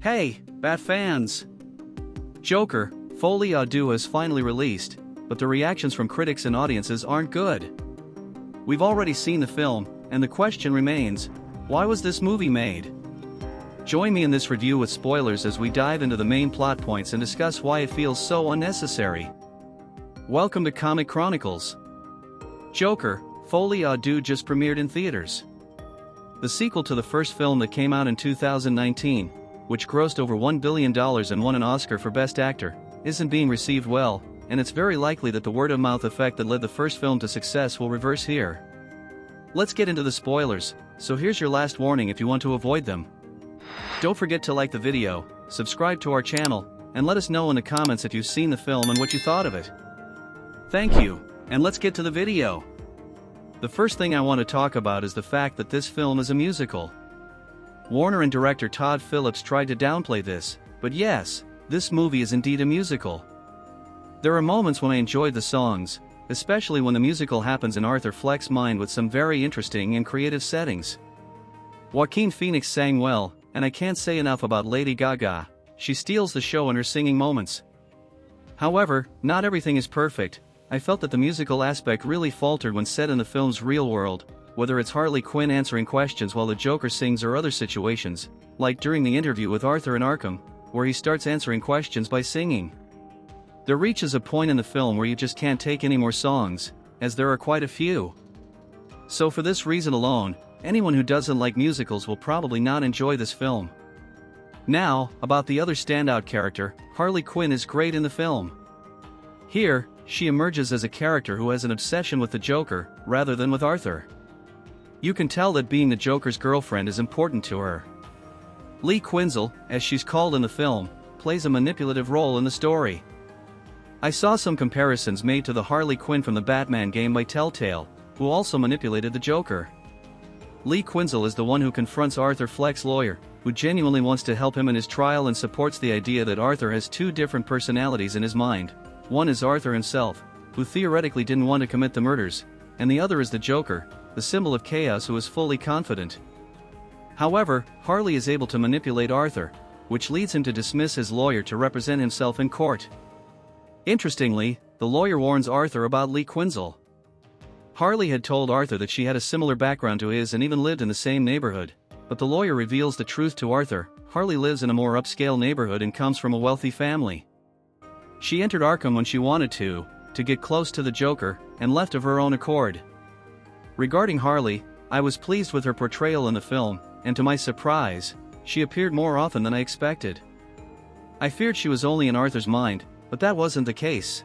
Hey, Bat fans! Joker, Folie à Deux is finally released, but the reactions from critics and audiences aren't good. We've already seen the film, and the question remains, why was this movie made? Join me in this review with spoilers as we dive into the main plot points and discuss why it feels so unnecessary. Welcome to Comic Chronicles. Joker, Folie à Deux just premiered in theaters. The sequel to the first film that came out in 2019, which grossed over $1 billion and won an Oscar for Best Actor, isn't being received well, and it's very likely that the word-of-mouth effect that led the first film to success will reverse here. Let's get into the spoilers, so here's your last warning if you want to avoid them. Don't forget to like the video, subscribe to our channel, and let us know in the comments if you've seen the film and what you thought of it. Thank you, and let's get to the video. The first thing I want to talk about is the fact that this film is a musical. Warner and director Todd Phillips tried to downplay this, but yes, this movie is indeed a musical. There are moments when I enjoyed the songs, especially when the musical happens in Arthur Fleck's mind with some very interesting and creative settings. Joaquin Phoenix sang well, and I can't say enough about Lady Gaga. She steals the show in her singing moments. However, not everything is perfect. I felt that the musical aspect really faltered when set in the film's real world, whether it's Harley Quinn answering questions while the Joker sings or other situations, like during the interview with Arthur in Arkham, where he starts answering questions by singing. There reaches a point in the film where you just can't take any more songs, as there are quite a few. So for this reason alone, anyone who doesn't like musicals will probably not enjoy this film. Now, about the other standout character, Harley Quinn is great in the film. Here, she emerges as a character who has an obsession with the Joker, rather than with Arthur. You can tell that being the Joker's girlfriend is important to her. Lee Quinzel, as she's called in the film, plays a manipulative role in the story. I saw some comparisons made to the Harley Quinn from the Batman game by Telltale, who also manipulated the Joker. Lee Quinzel is the one who confronts Arthur Fleck's lawyer, who genuinely wants to help him in his trial and supports the idea that Arthur has two different personalities in his mind. One is Arthur himself, who theoretically didn't want to commit the murders, and the other is the Joker, the symbol of chaos who is fully confident. However, Harley is able to manipulate Arthur, which leads him to dismiss his lawyer to represent himself in court. Interestingly, the lawyer warns Arthur about Lee Quinzel. Harley had told Arthur that she had a similar background to his and even lived in the same neighborhood, but the lawyer reveals the truth to Arthur. Harley lives in a more upscale neighborhood and comes from a wealthy family. She entered Arkham when she wanted to get close to the Joker, and left of her own accord. Regarding Harley, I was pleased with her portrayal in the film, and to my surprise, she appeared more often than I expected. I feared she was only in Arthur's mind, but that wasn't the case.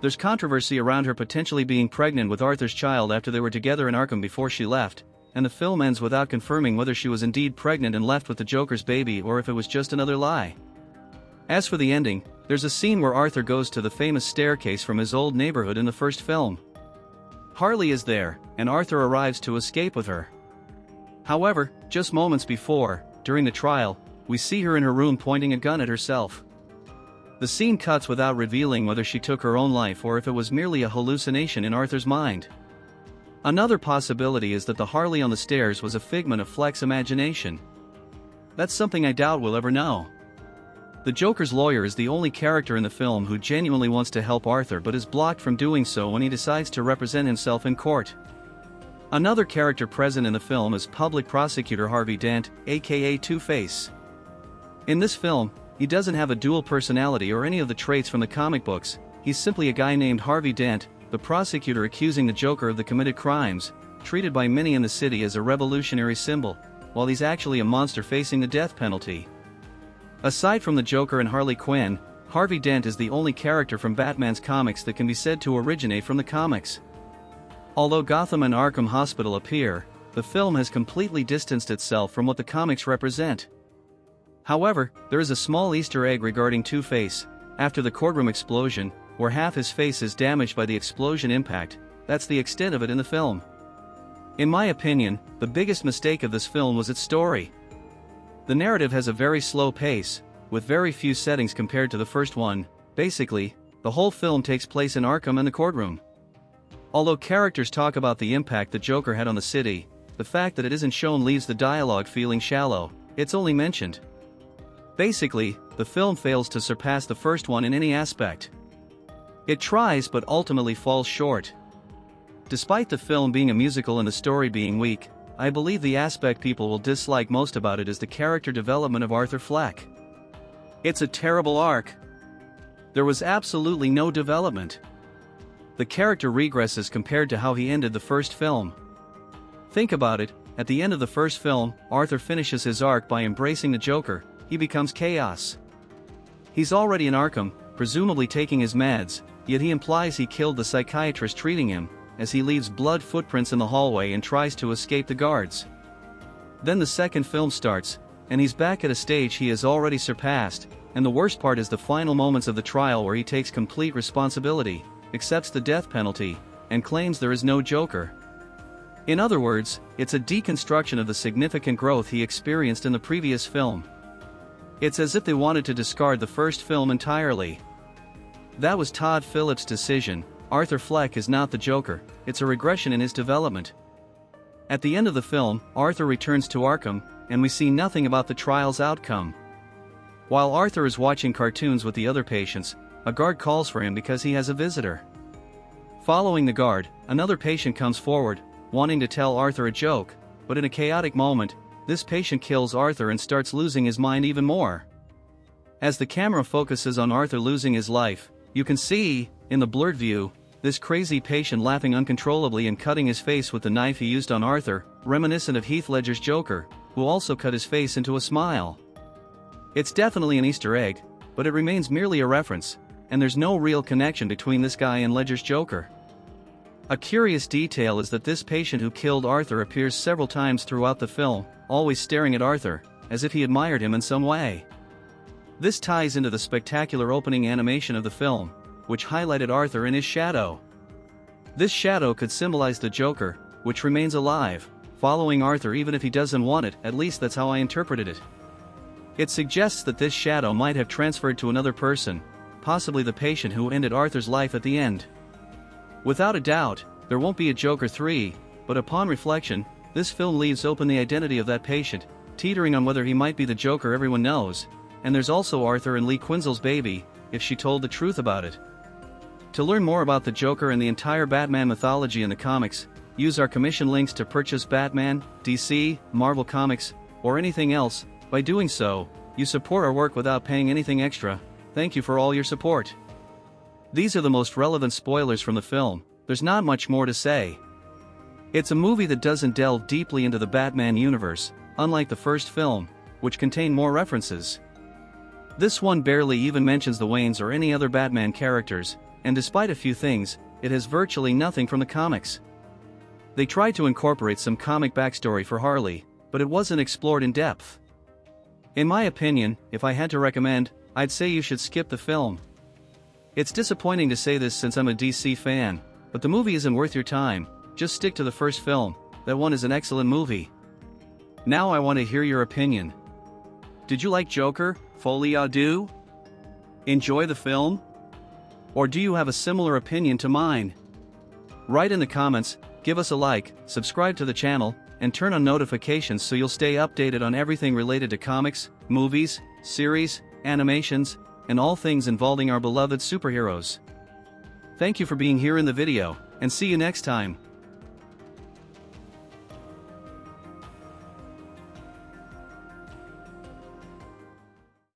There's controversy around her potentially being pregnant with Arthur's child after they were together in Arkham before she left, and the film ends without confirming whether she was indeed pregnant and left with the Joker's baby or if it was just another lie. As for the ending, there's a scene where Arthur goes to the famous staircase from his old neighborhood in the first film. Harley is there, and Arthur arrives to escape with her. However, just moments before, during the trial, we see her in her room pointing a gun at herself. The scene cuts without revealing whether she took her own life or if it was merely a hallucination in Arthur's mind. Another possibility is that the Harley on the stairs was a figment of Fleck's imagination. That's something I doubt we'll ever know. The Joker's lawyer is the only character in the film who genuinely wants to help Arthur but is blocked from doing so when he decides to represent himself in court. Another character present in the film is Public Prosecutor Harvey Dent, aka Two-Face. In this film, he doesn't have a dual personality or any of the traits from the comic books. He's simply a guy named Harvey Dent, the prosecutor accusing the Joker of the committed crimes, treated by many in the city as a revolutionary symbol, while he's actually a monster facing the death penalty. Aside from the Joker and Harley Quinn, Harvey Dent is the only character from Batman's comics that can be said to originate from the comics. Although Gotham and Arkham Hospital appear, the film has completely distanced itself from what the comics represent. However, there is a small Easter egg regarding Two-Face. After the courtroom explosion, where half his face is damaged by the explosion impact, that's the extent of it in the film. In my opinion, the biggest mistake of this film was its story. The narrative has a very slow pace, with very few settings compared to the first one. Basically, the whole film takes place in Arkham and the courtroom. Although characters talk about the impact the Joker had on the city, the fact that it isn't shown leaves the dialogue feeling shallow. It's only mentioned. Basically, the film fails to surpass the first one in any aspect. It tries but ultimately falls short. Despite the film being a musical and the story being weak, I believe the aspect people will dislike most about it is the character development of Arthur Fleck. It's a terrible arc. There was absolutely no development. The character regresses compared to how he ended the first film. Think about it, at the end of the first film, Arthur finishes his arc by embracing the Joker. He becomes Chaos. He's already in Arkham, presumably taking his meds, yet he implies he killed the psychiatrist treating him, as he leaves blood footprints in the hallway and tries to escape the guards. Then the second film starts, and he's back at a stage he has already surpassed, and the worst part is the final moments of the trial where he takes complete responsibility, accepts the death penalty, and claims there is no Joker. In other words, it's a deconstruction of the significant growth he experienced in the previous film. It's as if they wanted to discard the first film entirely. That was Todd Phillips' decision. Arthur Fleck is not the Joker, it's a regression in his development. At the end of the film, Arthur returns to Arkham, and we see nothing about the trial's outcome. While Arthur is watching cartoons with the other patients, a guard calls for him because he has a visitor. Following the guard, another patient comes forward, wanting to tell Arthur a joke, but in a chaotic moment, this patient kills Arthur and starts losing his mind even more. As the camera focuses on Arthur losing his life, you can see, in the blurred view, this crazy patient laughing uncontrollably and cutting his face with the knife he used on Arthur, reminiscent of Heath Ledger's Joker, who also cut his face into a smile. It's definitely an Easter egg, but it remains merely a reference, and there's no real connection between this guy and Ledger's Joker. A curious detail is that this patient who killed Arthur appears several times throughout the film, always staring at Arthur, as if he admired him in some way. This ties into the spectacular opening animation of the film, which highlighted Arthur in his shadow. This shadow could symbolize the Joker, which remains alive, following Arthur even if he doesn't want it, at least that's how I interpreted it. It suggests that this shadow might have transferred to another person, possibly the patient who ended Arthur's life at the end. Without a doubt, there won't be a Joker 3, but upon reflection, this film leaves open the identity of that patient, teetering on whether he might be the Joker everyone knows, and there's also Arthur and Lee Quinzel's baby, if she told the truth about it. To learn more about the Joker and the entire Batman mythology in the comics, use our commission links to purchase Batman, DC, Marvel Comics, or anything else. By doing so, you support our work without paying anything extra. Thank you for all your support. These are the most relevant spoilers from the film. There's not much more to say. It's a movie that doesn't delve deeply into the Batman universe, unlike the first film, which contained more references. This one barely even mentions the Waynes or any other Batman characters, and despite a few things, it has virtually nothing from the comics. They tried to incorporate some comic backstory for Harley, but it wasn't explored in depth. In my opinion, if I had to recommend, I'd say you should skip the film. It's disappointing to say this since I'm a DC fan, but the movie isn't worth your time. Just stick to the first film. That one is an excellent movie. Now I want to hear your opinion. Did you like Joker, Folie à Deux? Enjoy the film? Or do you have a similar opinion to mine? Write in the comments, give us a like, subscribe to the channel, and turn on notifications so you'll stay updated on everything related to comics, movies, series, animations, and all things involving our beloved superheroes. Thank you for being here in the video, and see you next time.